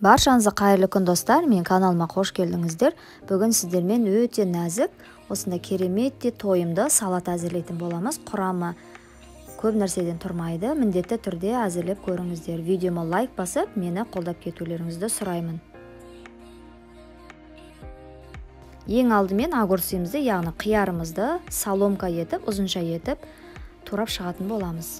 Баршаңызға қайырлы күн достар, мен каналыма қош келдіңіздер. Бүгін сіздермен өте нәзік, осында кереметте тойымды салат әзірлейтін боламыз. Құрамы көп нәрседен тұрмайды, міндетті түрде әзірлеп көріңіздер. Видеома лайк басып, мені қолдап кетулеріңізді сұраймын. Ең алдымен огурцымызды, яғни қиярымызды соломка етіп, ұзынша етіп турап шығатын боламыз.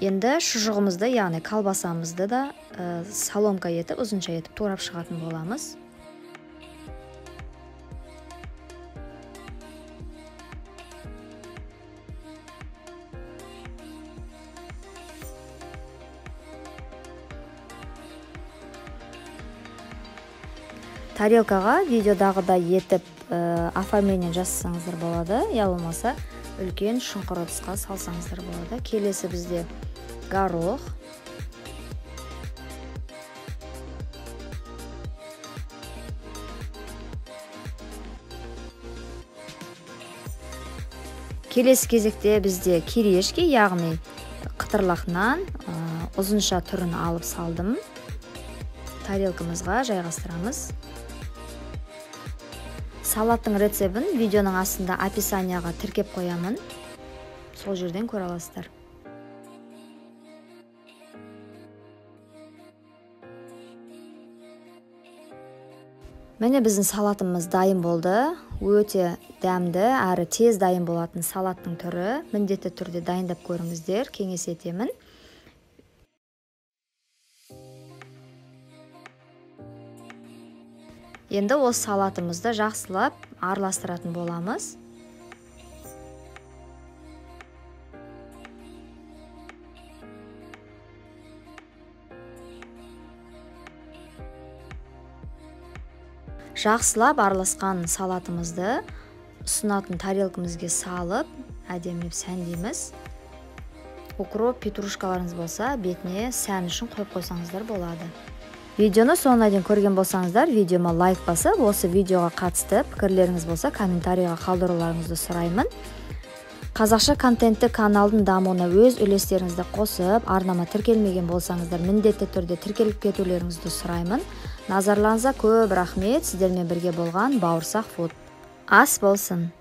Енді шұжығымызды, яғни колбасамызды да соломка етіп, ұзынша етіп турап шығатын боламыз. Тарелкаға видеодағыдай етіп оформление жасасаңыздар болады, я болмаса үлкен шұңқыр ыдысқа салсаңыздар болады. Келесі бізде горох, келесі кезекте бізде кирешки, яғни қытырлақ нан, ұзынша түрін алып салдым. Тарелкамызға жайғастырамыз. Салаттың рецебін видеоның астында описанияға тіркеп қоямын. Сол жерден көре аласыздар. Міне біздің салатымыз дайын болды. Өте дәмді, әрі тез дайын болатын салаттың түрі. Міндетті түрде дайындап көріңіздер, кеңес етемін. Енді осы салатымызды жақсылап араластыратын боламыз. Жақсылап араласқан салатымызды ұсынатын тарелкамызға салып, әдемілеп сәндейміз. Укроп, петрушкаларыңыз болса, бетіне сән үшін қойып қойсаңыздар болады. Видеоны соңына дейін көрген болсаңыздар, видеома лайк басып, осы видеоға қатысты пікірлеріңіз болса, комментарийға қалдыруларыңызды сұраймын. Қазақша контентті каналдың дамуына өз үлестеріңізді қосып, арнама тіркелмеген болсаңыздар, міндетті түрде тіркеліп кетулеріңізді сұраймын. Назарларыңызға көп рахмет, сіздермен бірге болған Бауырсақ Фуд. Ас болсын!